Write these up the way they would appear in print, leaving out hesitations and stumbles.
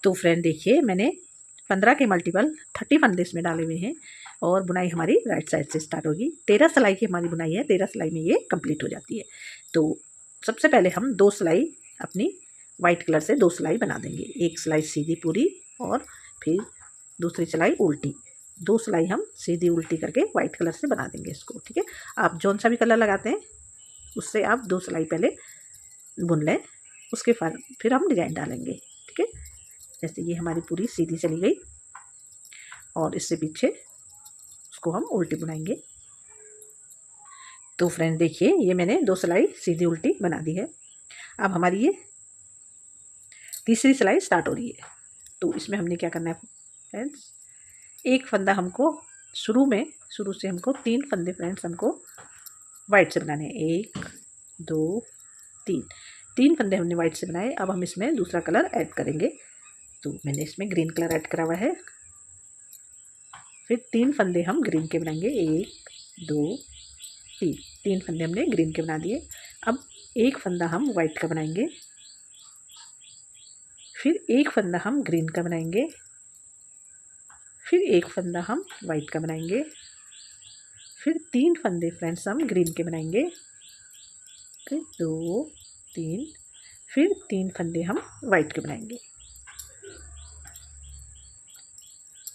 तो फ्रेंड देखिए, मैंने 15 के मल्टीपल 30 फंदे इसमें डाले हुए हैं और बुनाई हमारी राइट साइड से स्टार्ट होगी। 13 सिलाई की हमारी बुनाई है, 13 सिलाई में ये कंप्लीट हो जाती है। तो सबसे पहले हम 2 सिलाई अपनी वाइट कलर से 2 सिलाई बना देंगे। एक सिलाई सीधी पूरी और फिर दूसरी सिलाई उल्टी। 2 सिलाई हम सीधी उल्टी करके वाइट कलर से बना देंगे इसको। ठीक है, आप जौन सा भी कलर लगाते हैं उससे आप 2 सिलाई पहले बुन लें, उसके फिर हम डिजाइन डालेंगे। ठीक है, जैसे ये हमारी पूरी सीधी चली गई और इससे पीछे उसको हम उल्टी बुनाएंगे। तो फ्रेंड देखिए, ये मैंने 2 सिलाई सीधी उल्टी बना दी है। अब हमारी ये तीसरी सिलाई स्टार्ट हो रही है। तो इसमें हमने क्या करना है फ्रेंड्स, एक फंदा हमको शुरू से हमको 3 फंदे फ्रेंड्स हमको वाइट से बनाने हैं। 1 2 3 फंदे हमने वाइट से बनाए। अब हम इसमें दूसरा कलर ऐड करेंगे। तो मैंने इसमें ग्रीन कलर ऐड करा हुआ है। फिर 3 फंदे हम ग्रीन के बनाएंगे। 1 2 3 फंदे हमने ग्रीन के बना दिए। अब एक फंदा हम वाइट का बनाएंगे, फिर एक फंदा हम ग्रीन का बनाएंगे, फिर एक फंदा हम वाइट का बनाएंगे, फिर 3 फंदे फ्रेंड्स हम ग्रीन के बनाएंगे। फिर 2 3, फिर 3 फंदे हम वाइट के बनाएंगे।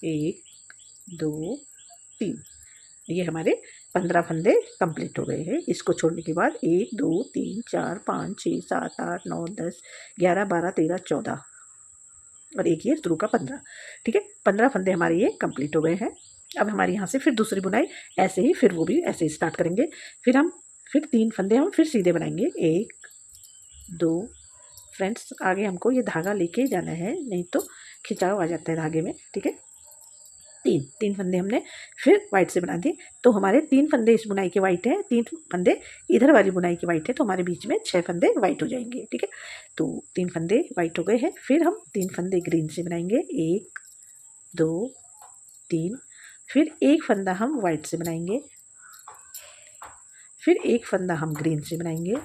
1 2 3, ये हमारे 15 फंदे कंप्लीट हो गए हैं। इसको छोड़ने के बाद 1 2 3 4 5 6 7 8 9 10 11 12 13 14 और एक ये शुरू का 15। ठीक है, 15 फंदे हमारे ये कंप्लीट हो गए हैं। अब हमारे यहाँ से फिर दूसरी बुनाई ऐसे ही, फिर वो भी ऐसे ही स्टार्ट करेंगे। फिर 3 फंदे हम फिर सीधे बनाएंगे। 1 2 फ्रेंड्स, आगे हमको ये धागा लेके जाना है, नहीं तो खिंचाव आ जाता है धागे में। ठीक है, 3 फंदे हमने फिर वाइट से बना दिए। तो हमारे 3 फंदे इस बुनाई के वाइट है, 3 फंदे इधर वाली बुनाई के वाइट है, तो हमारे बीच में 6 फंदे वाइट हो जाएंगे। ठीक है, तो 3 फंदे वाइट हो गए हैं। फिर हम 3 फंदे ग्रीन से बनाएंगे। 1 2 3, फिर एक फंदा हम वाइट से बनाएंगे, फिर एक फंदा हम ग्रीन से बनाएंगे,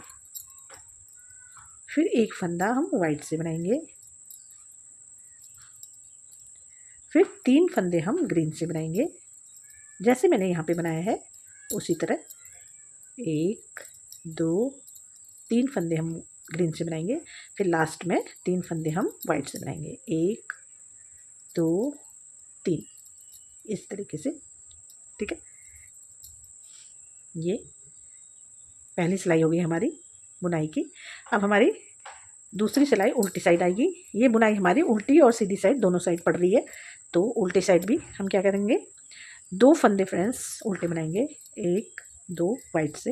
फिर एक फंदा हम वाइट से बनाएंगे, फिर 3 फंदे हम ग्रीन से बनाएंगे। जैसे मैंने यहाँ पे बनाया है उसी तरह 1 2 3 फंदे हम ग्रीन से बनाएंगे, फिर लास्ट में 3 फंदे हम वाइट से बनाएंगे। 1 2 3, इस तरीके से। ठीक है, ये पहली सिलाई हो गई हमारी बुनाई की। अब हमारी दूसरी सिलाई उल्टी साइड आएगी। ये बुनाई हमारी उल्टी और सीधी साइड दोनों साइड पड़ रही है। तो उल्टी साइड भी हम क्या करेंगे, 2 फंदे फ्रेंड्स उल्टे बनाएंगे। 1 2 वाइट से,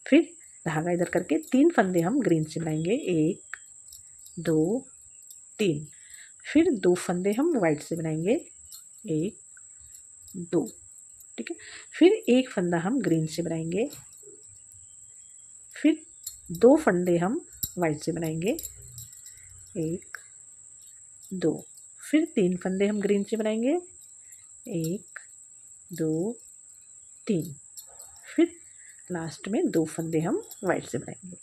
फिर धागा इधर करके 3 फंदे हम ग्रीन से बनाएंगे। 1 2 3, फिर 2 फंदे हम वाइट से बनाएंगे। 1 2, ठीक है, फिर एक फंदा हम ग्रीन से बनाएंगे, फिर 2 फंदे हम वाइट से बनाएंगे। 1 2, फिर 3 फंदे हम ग्रीन से बनाएंगे। 1 2 3, फिर लास्ट में 2 फंदे हम वाइट से बनाएंगे।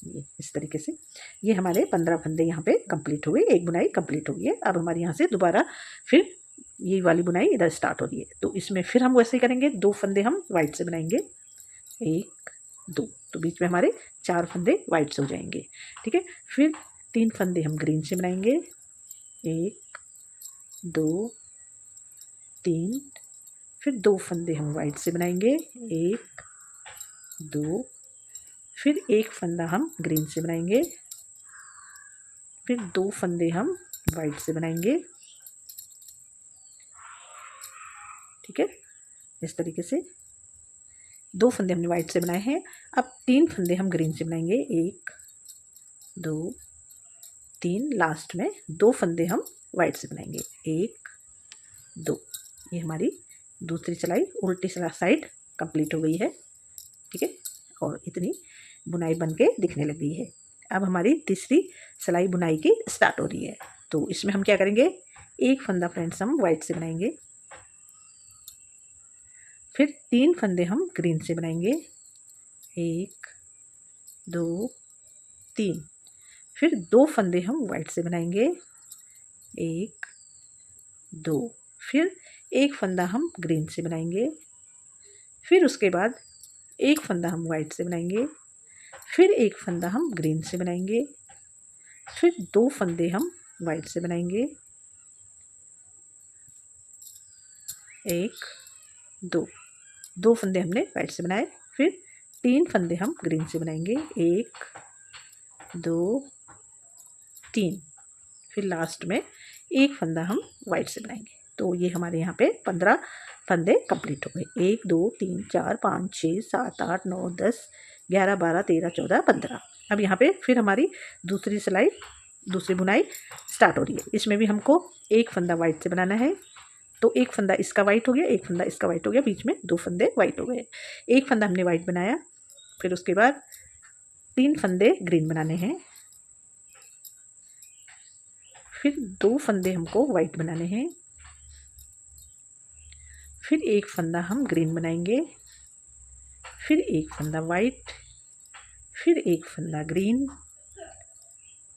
ये इस तरीके से ये हमारे 15 फंदे यहाँ पे कंप्लीट हो गए, एक बुनाई कंप्लीट हो गई है। अब हमारे यहाँ से दोबारा फिर ये वाली बुनाई इधर स्टार्ट हो रही है। तो इसमें फिर हम वैसे ही करेंगे, 2 फंदे हम वाइट से बनाएंगे। 1 2, तो बीच में हमारे 4 फंदे वाइट से हो जाएंगे। ठीक है, फिर 3 फंदे हम ग्रीन से बनाएंगे। 1 2 3, फिर 2 फंदे हम वाइट से बनाएंगे। 1 2, फिर एक फंदा हम ग्रीन से बनाएंगे, फिर 2 फंदे हम वाइट से बनाएंगे। ठीक है, इस तरीके से 2 फंदे हमने वाइट से बनाए हैं। अब 3 फंदे हम ग्रीन से बनाएंगे। 1 2 3, लास्ट में 2 फंदे हम वाइट से बनाएंगे। 1 2, ये हमारी दूसरी सिलाई उल्टी साइड कंप्लीट हो गई है। ठीक है, और इतनी बुनाई बन के दिखने लग गई है। अब हमारी तीसरी सिलाई बुनाई की स्टार्ट हो रही है। तो इसमें हम क्या करेंगे, एक फंदा फ्रेंड्स हम वाइट से बनाएंगे, फिर 3 फंदे हम ग्रीन से बनाएंगे। 1 2 3, फिर 2 फंदे हम वाइट से बनाएंगे, एक, दो। फिर एक फंदा हम ग्रीन से बनाएंगे, फिर उसके बाद एक फंदा हम वाइट से बनाएंगे, फिर एक फंदा हम ग्रीन से बनाएंगे, फिर दो फंदे हम वाइट से बनाएंगे, एक, दो। दो फंदे हमने वाइट से बनाए, फिर तीन फंदे हम ग्रीन से बनाएंगे, एक, दो, तीन। फिर लास्ट में एक फंदा हम वाइट से बनाएंगे। तो ये हमारे यहाँ पे 15 फंदे कंप्लीट हो गए। 1 2 3 4 5 6 7 8 9 10 11 12 13 14 15। अब यहाँ पे फिर हमारी दूसरी बुनाई स्टार्ट हो रही है। इसमें भी हमको एक फंदा वाइट से बनाना है। तो एक फंदा इसका वाइट हो गया, एक फंदा इसका वाइट हो गया, बीच में दो फंदे वाइट हो गए। एक फंदा हमने वाइट बनाया, फिर उसके बाद तीन फंदे ग्रीन बनाने हैं, फिर दो फंदे हमको वाइट बनाने हैं, फिर एक फंदा हम ग्रीन बनाएंगे, फिर एक फंदा वाइट, फिर एक फंदा ग्रीन,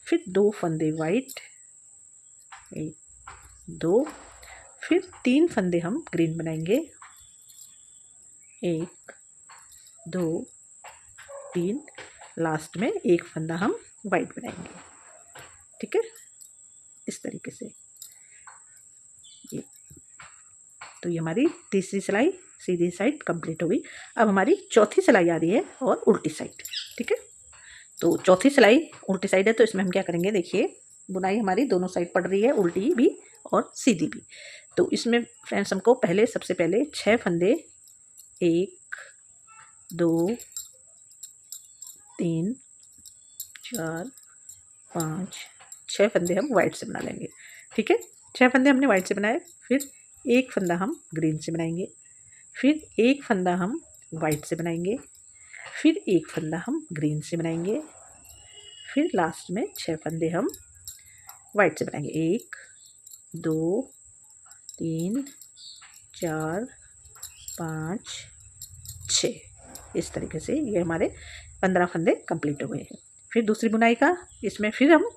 फिर दो फंदे वाइट, एक, दो। फिर तीन फंदे हम ग्रीन बनाएंगे, एक, दो, तीन। लास्ट में एक फंदा हम वाइट बनाएंगे। ठीक है, इस तरीके से ये। तो ये हमारी तीसरी सिलाई सीधी साइड कंप्लीट हो गई। अब हमारी चौथी सिलाई आ रही है और उल्टी साइड। ठीक है, तो चौथी सिलाई उल्टी साइड है, तो इसमें हम क्या करेंगे, देखिए बुनाई हमारी दोनों साइड पड़ रही है, उल्टी भी और सीधी भी। तो इसमें फ्रेंड्स हमको सबसे पहले 6 फंदे, 1 2 3 4 5 6 फंदे हम वाइट से बना लेंगे। ठीक है, 6 फंदे हमने वाइट से बनाए, फिर एक फंदा हम ग्रीन से बनाएंगे, फिर एक फंदा हम वाइट से बनाएंगे, फिर एक फंदा हम ग्रीन से बनाएंगे, फिर लास्ट में 6 फंदे हम वाइट से बनाएंगे। 1 2 3 4 5 6। इस तरीके से ये हमारे 15 फंदे कंप्लीट हो गए हैं। फिर दूसरी बुनाई का इसमें फिर हम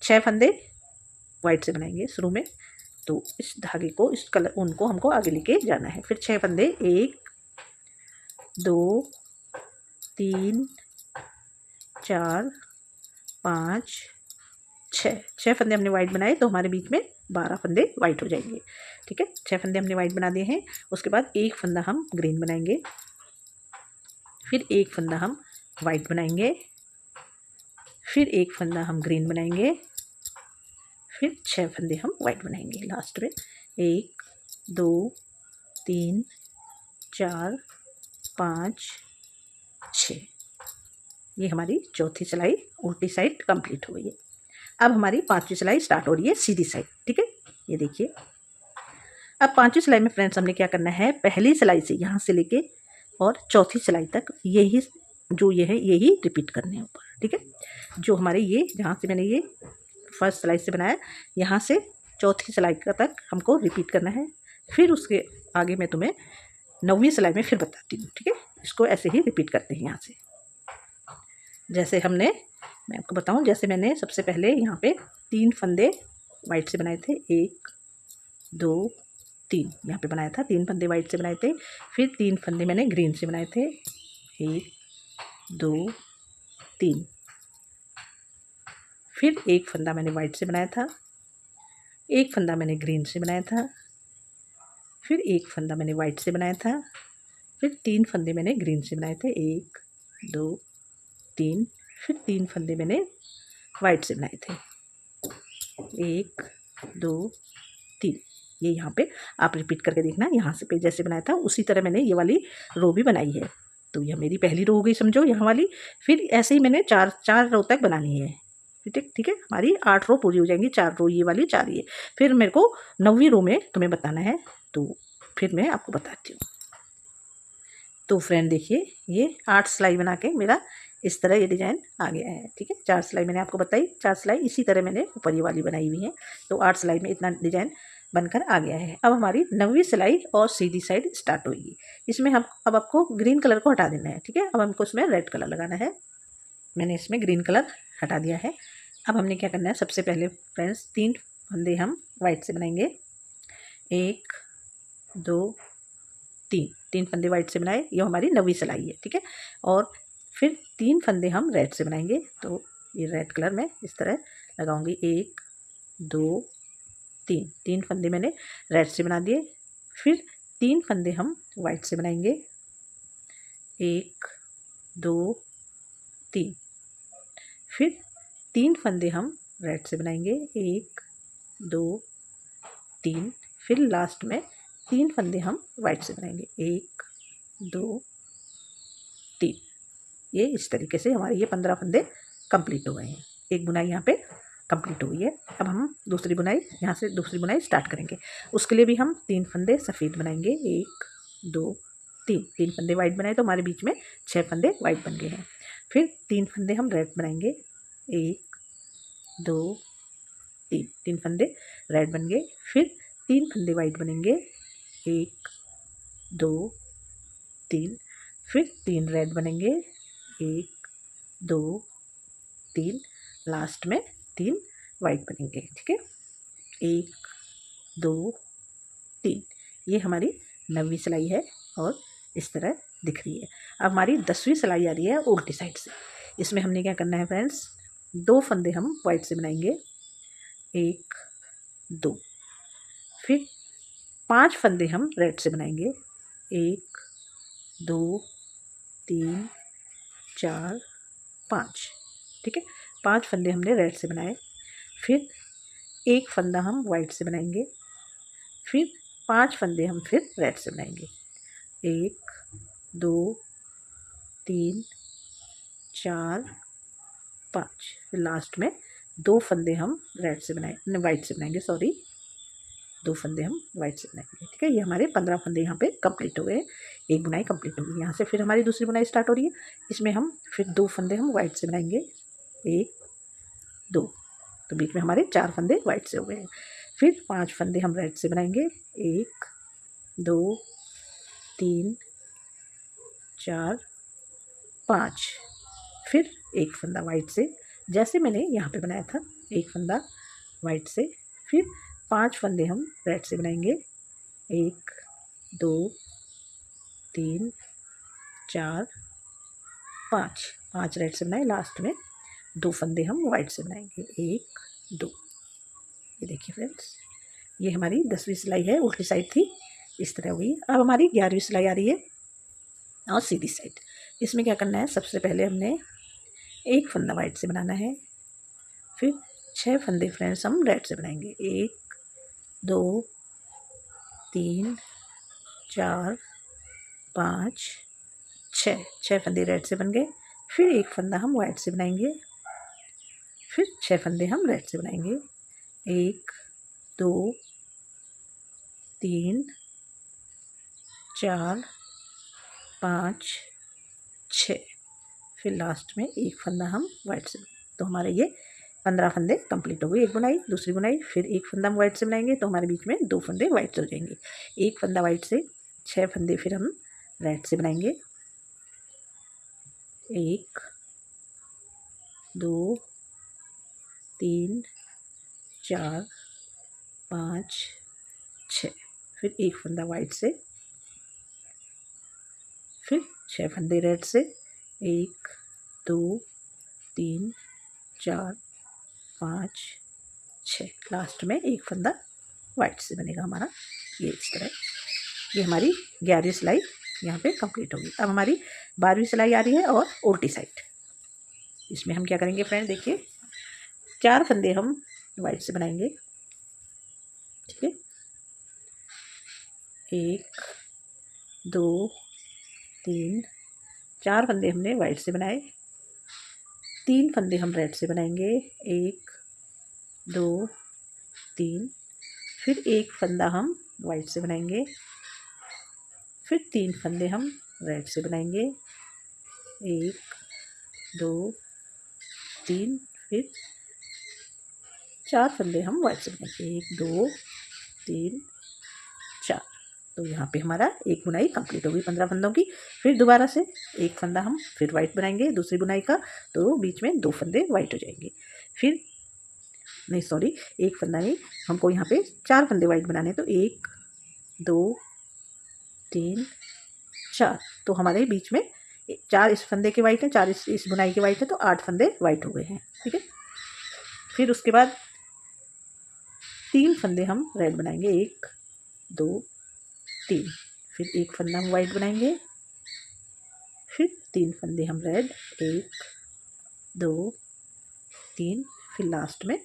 6 फंदे वाइट से बनाएंगे शुरू में। तो इस धागे को, इस कलर उनको हमको आगे लेके जाना है। फिर 6 फंदे, 1 2 3 4 5 6 फंदे हमने वाइट बनाए, तो हमारे बीच में 12 फंदे वाइट हो जाएंगे। ठीक है, 6 फंदे हमने वाइट बना दिए हैं। उसके बाद एक फंदा हम ग्रीन बनाएंगे, फिर एक फंदा हम वाइट बनाएंगे, फिर एक फंदा हम ग्रीन बनाएंगे, फिर 6 फंदे हम वाइट बनाएंगे। लास्ट में 1 2 3 4 5 6। ये हमारी चौथी सिलाई उल्टी साइड कंप्लीट हो गई है। अब हमारी पांचवी सिलाई स्टार्ट हो रही है सीधी साइड। ठीक है, ये देखिए। अब पांचवी सिलाई में फ्रेंड्स हमने क्या करना है, पहली सिलाई से यहाँ से लेके और चौथी सिलाई तक यही जो ये है यही रिपीट करने हैं ऊपर। ठीक है, जो हमारे ये जहाँ से मैंने ये फर्स्ट सिलाई से बनाया, यहाँ से चौथी सिलाई का तक हमको रिपीट करना है। फिर उसके आगे मैं तुम्हें 9वीं सिलाई में फिर बताती हूँ। ठीक है, इसको ऐसे ही रिपीट करते हैं यहाँ से। जैसे मैं आपको बताऊँ, जैसे मैंने सबसे पहले यहाँ पे 3 फंदे वाइट से बनाए थे, 1 2 3 यहाँ पे बनाया था, 3 फंदे वाइट से बनाए थे। फिर 3 फंदे मैंने ग्रीन से बनाए थे, 1 2 3। फिर एक फंदा मैंने वाइट से बनाया था, एक फंदा मैंने ग्रीन से बनाया था, फिर एक फंदा मैंने वाइट से बनाया था, फिर 3 फंदे मैंने ग्रीन से बनाए थे, 1 2 3। फिर 3 फंदे मैंने वाइट से बनाए थे, 1 2 3। ये यहाँ पे आप रिपीट करके देखना, यहाँ से पे जैसे बनाया था उसी तरह मैंने ये वाली रो भी बनाई है। तो यह मेरी पहली रो हो गई समझो, यहाँ वाली। फिर ऐसे ही मैंने 4 रो तक बनानी है। ठीक है, हमारी 8 रो पूरी हो जाएंगी, 4 रो ये वाली, 4 ये। फिर मेरे को 9वीं रो में तुम्हें बताना है, तो फिर मैं आपको बताती हूँ। तो फ्रेंड देखिए, ये 8 सिलाई बना के मेरा इस तरह ये डिज़ाइन आ गया है। ठीक है, 4 सिलाई मैंने आपको बताई, 4 सिलाई इसी तरह मैंने ऊपर ये वाली बनाई हुई है। तो 8 सिलाई में इतना डिज़ाइन बनकर आ गया है। अब हमारी 9वीं सिलाई और सीधी साइड स्टार्ट होगी। इसमें हम अब आपको ग्रीन कलर को हटा देना है। ठीक है, अब हमको इसमें रेड कलर लगाना है। मैंने इसमें ग्रीन कलर हटा दिया है। अब हमने क्या करना है, सबसे पहले फ्रेंड्स 3 फंदे हम वाइट से बनाएंगे। 1 2 3 फंदे वाइट से बनाए, ये हमारी 9वीं सिलाई है, ठीक है। और फिर 3 फंदे हम रेड से बनाएंगे, तो ये रेड कलर में इस तरह लगाऊंगी। 1 2 3 फंदे मैंने रेड से बना दिए। फिर 3 फंदे हम वाइट से बनाएंगे। 1 2 3। फिर 3 फंदे हम रेड से बनाएंगे। 1 2 3। फिर लास्ट में 3 फंदे हम वाइट से बनाएंगे। 1 2 3। ये इस तरीके से हमारे ये 15 फंदे कंप्लीट हो गए हैं। एक बुनाई यहाँ पे कंप्लीट हुई है। अब हम दूसरी बुनाई, यहाँ से दूसरी बुनाई स्टार्ट करेंगे। उसके लिए भी हम 3 फंदे सफ़ेद बनाएंगे। 1 2 3 फंदे वाइट बनाए तो हमारे बीच में 6 फंदे वाइट बन गए हैं। फिर 3 फंदे हम रेड बनाएंगे। 1 2 3 फंदे रेड बन गए। फिर 3 फंदे वाइट बनेंगे। 1 2 3। फिर 3 रेड बनेंगे। 1 2 3। लास्ट में 3 वाइट बनेंगे, ठीक है। 1 2 3। ये हमारी 9वीं सिलाई है और इस तरह दिख रही है। अब हमारी 10वीं सिलाई आ रही है उल्टी साइड से। इसमें हमने क्या करना है फ्रेंड्स, 2 फंदे हम वाइट से बनाएंगे। 1 2। फिर 5 फंदे हम रेड से बनाएंगे। 1 2 3 4 5, ठीक है। 5 फंदे हमने रेड से बनाए। फिर 1 फंदा हम वाइट से बनाएंगे। फिर 5 फंदे हम फिर रेड से बनाएंगे। 1 2 3 4 5। फिर लास्ट में 2 फंदे हम रेड से बनाए, वाइट से बनाएंगे, सॉरी, 2 फंदे हम वाइट से बनाएंगे, ठीक है। ये हमारे 15 फंदे यहाँ पे कंप्लीट हो गए। एक बुनाई कंप्लीट हो गई। यहाँ से फिर हमारी दूसरी बुनाई स्टार्ट हो रही है। इसमें हम फिर 2 फंदे हम वाइट से बनाएंगे। 1 2, तो बीच में हमारे 4 फंदे वाइट से हो गए हैं। फिर 5 फंदे हम रेड से बनाएंगे। 1 2 3 4 5। फिर 1 फंदा वाइट से, जैसे मैंने यहाँ पे बनाया था, 1 फंदा वाइट से। फिर 5 फंदे हम रेड से बनाएंगे। 1 2 3 4 5 रेड से बनाए। लास्ट में 2 फंदे हम वाइट से बनाएंगे। 1 2। ये देखिए फ्रेंड्स, ये हमारी 10वीं सिलाई है, उल्टी साइड थी, इस तरह हुई। अब हमारी 11वीं सिलाई आ रही है और सीधी साइड। इसमें क्या करना है, सबसे पहले हमने 1 फंदा वाइट से बनाना है। फिर 6 फंदे फ्रेंड्स हम रेड से बनाएंगे। 1 2 3 4 5 6 फंदे रेड से बन गए। फिर 1 फंदा हम वाइट से बनाएंगे। फिर 6 फंदे हम रेड से बनाएंगे। 1 2 3 4 5 6। फिर लास्ट में 1 फंदा हम वाइट से, तो हमारे ये 15 फंदे कंप्लीट हो गए। एक बुनाई, दूसरी बुनाई, फिर 1 फंदा हम वाइट से बनाएंगे तो हमारे बीच में 2 फंदे वाइट से हो जाएंगे। 1 फंदा वाइट से, 6 फंदे फिर हम रेड से बनाएंगे। 1 2 3 4 5 6। फिर 1 फंदा वाइट से, फिर 6 फंदे रेड से। 1 2 3 4 5 6। लास्ट में 1 फंदा वाइट से बनेगा हमारा, ये इस तरह। ये हमारी 11वीं सिलाई यहाँ पे कंप्लीट होगी। अब हमारी 12वीं सिलाई आ रही है और उल्टी साइड। इसमें हम क्या करेंगे फ्रेंड, देखिए, 4 फंदे हम वाइट से बनाएंगे, ठीक है। 1 2 3 4 फंदे हमने वाइट से बनाए। 3 फंदे हम रेड से बनाएंगे। 1 2 3। फिर 1 फंदा हम वाइट से बनाएंगे। फिर 3 फंदे हम रेड से बनाएंगे। 1 2 3। फिर 4 फंदे हम वाइट से बनाएंगे। 1 2 3 4। तो यहाँ पे हमारा एक बुनाई कंप्लीट हो गई 15 फंदों की। फिर दोबारा से 1 फंदा हम फिर वाइट बनाएंगे दूसरी बुनाई का, तो बीच में 2 फंदे वाइट हो जाएंगे। फिर नहीं सॉरी, एक फंदा नहीं, हमको यहाँ पे 4 फंदे वाइट बनाने हैं। तो 1 2 3 4, तो हमारे बीच में 4 इस फंदे के वाइट हैं, 4 इस बुनाई के वाइट है, तो 8 फंदे वाइट हो गए हैं। ठीक है, फिर उसके बाद 3 फंदे हम रेड बनाएंगे, 1 2 3, फिर एक फंदा हम वाइट बनाएंगे, फिर 3 फंदे हम रेड, 1 2 3, फिर लास्ट में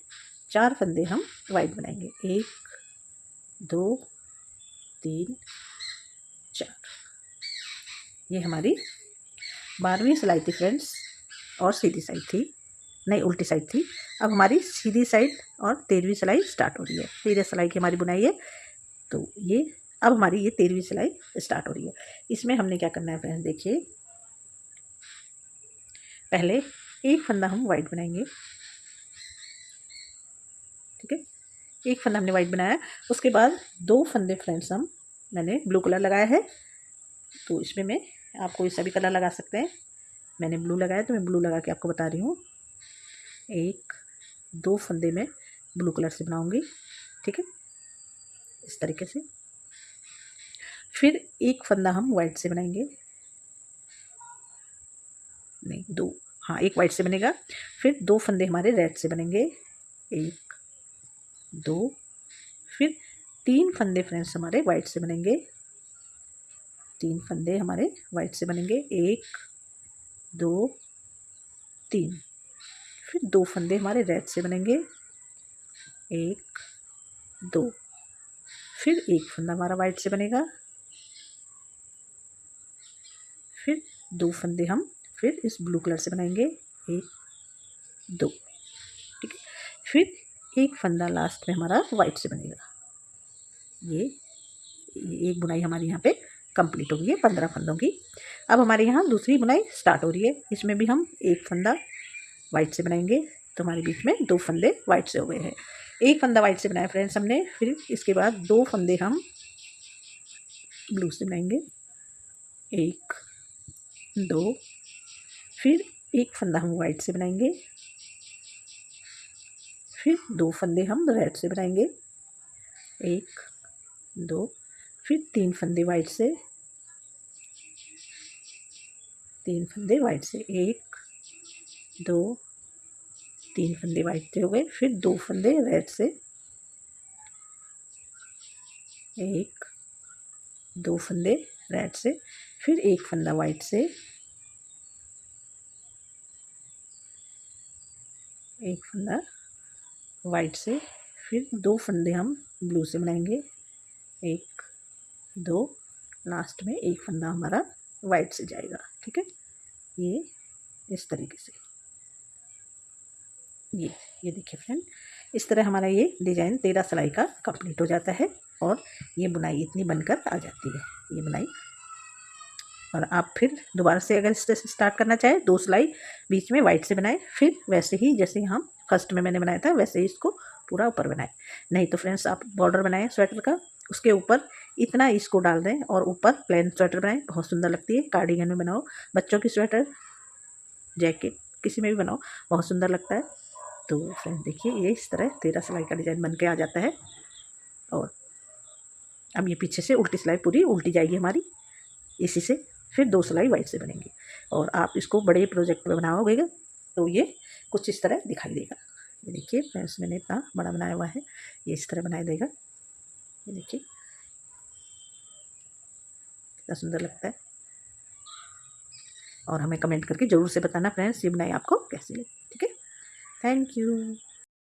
4 फंदे हम वाइट बनाएंगे, 1 2 3 4। ये हमारी 12वीं सिलाई थी फ्रेंड्स, और सीधी साइड थी, नहीं उल्टी साइड थी। अब हमारी सीधी साइड और 13वीं सिलाई स्टार्ट हो रही है। 13 सिलाई की हमारी बुनाई है, तो ये अब हमारी ये 13वीं सिलाई स्टार्ट हो रही है। इसमें हमने क्या करना है फ्रेंड्स, देखिए पहले एक फंदा हम वाइट बनाएंगे। ठीक है, एक फंदा हमने वाइट बनाया, उसके बाद 2 फंदे फ्रेंड्स मैंने ब्लू कलर लगाया है, तो इसमें मैं आप कोई सा भी कलर लगा सकते हैं। मैंने ब्लू लगाया तो मैं ब्लू लगा के आपको बता रही हूँ। 1 2 फंदे में ब्लू कलर से बनाऊंगी। ठीक है, इस तरीके से। फिर एक फंदा हम वाइट से बनाएंगे, नहीं 2, हाँ एक वाइट से बनेगा। फिर 2 फंदे हमारे रेड से बनेंगे, 1 2, फिर 3 फंदे फ्रेंड्स हमारे वाइट से बनेंगे, 3 फंदे हमारे वाइट से बनेंगे, 1 2 3, फिर 2 फंदे हमारे रेड से बनेंगे, 1 2, फिर एक फंदा हमारा वाइट से बनेगा, फिर 2 फंदे हम फिर इस ब्लू कलर से बनाएंगे, 1 2। ठीक है, फिर एक फंदा लास्ट में हमारा वाइट से बनेगा। ये एक बुनाई हमारी यहाँ पे कंप्लीट हो गई है 15 फंदों की। अब हमारे यहाँ दूसरी बुनाई स्टार्ट हो रही है। इसमें भी हम एक फंदा वाइट से बनाएंगे, तो हमारे बीच में 2 फंदे वाइट से हो गए हैं। एक फंदा वाइट से बनाया फ्रेंड्स हमने, फिर इसके बाद 2 फंदे हम ब्लू से बनाएंगे, 1 2, फिर एक फंदा हम वाइट से बनाएंगे, फिर 2 फंदे हम रेड से बनाएंगे, 1 2, फिर 3 फंदे वाइट से, 3 फंदे वाइट से, 1 2 3 फंदे वाइट से हो गए, फिर 2 फंदे रेड से, 1 2 फंदे रेड से, फिर एक फंदा वाइट से, एक फंदा वाइट से, फिर 2 फंदे हम ब्लू से बनाएंगे, 1 2, लास्ट में एक फंदा हमारा वाइट से जाएगा। ठीक है, ये इस तरीके से, ये देखिए फ्रेंड, इस तरह हमारा ये डिज़ाइन 13 सिलाई का कंप्लीट हो जाता है, और ये बुनाई इतनी बनकर आ जाती है, ये बुनाई। और आप फिर दोबारा से अगर इससे स्टार्ट करना चाहें, 2 सिलाई बीच में वाइट से बनाएं, फिर वैसे ही जैसे हम फर्स्ट में मैंने बनाया था वैसे ही इसको पूरा ऊपर बनाएं। नहीं तो फ्रेंड्स आप बॉर्डर बनाएं स्वेटर का, उसके ऊपर इतना इसको डाल दें और ऊपर प्लेन स्वेटर बनाएं, बहुत सुंदर लगती है। कार्डिगन में बनाओ, बच्चों की स्वेटर, जैकेट, किसी में भी बनाओ, बहुत सुंदर लगता है। तो फ्रेंड देखिए, ये इस तरह 13 सिलाई का डिज़ाइन बन के आ जाता है। और अब ये पीछे से उल्टी सिलाई पूरी उल्टी जाएगी हमारी, इसी से फिर 2 सिलाई वाइट से बनेंगी। और आप इसको बड़े प्रोजेक्ट में बनाओगे तो ये कुछ इस तरह दिखाई देगा। ये देखिए फ्रेंड्स, मैंने इतना बड़ा बनाया हुआ है, ये इस तरह बनाई देगा। ये देखिए कितना सुंदर लगता है। और हमें कमेंट करके ज़रूर से बताना फ्रेंड्स, ये बनाई आपको कैसी लगी। ठीक है, थैंक यू।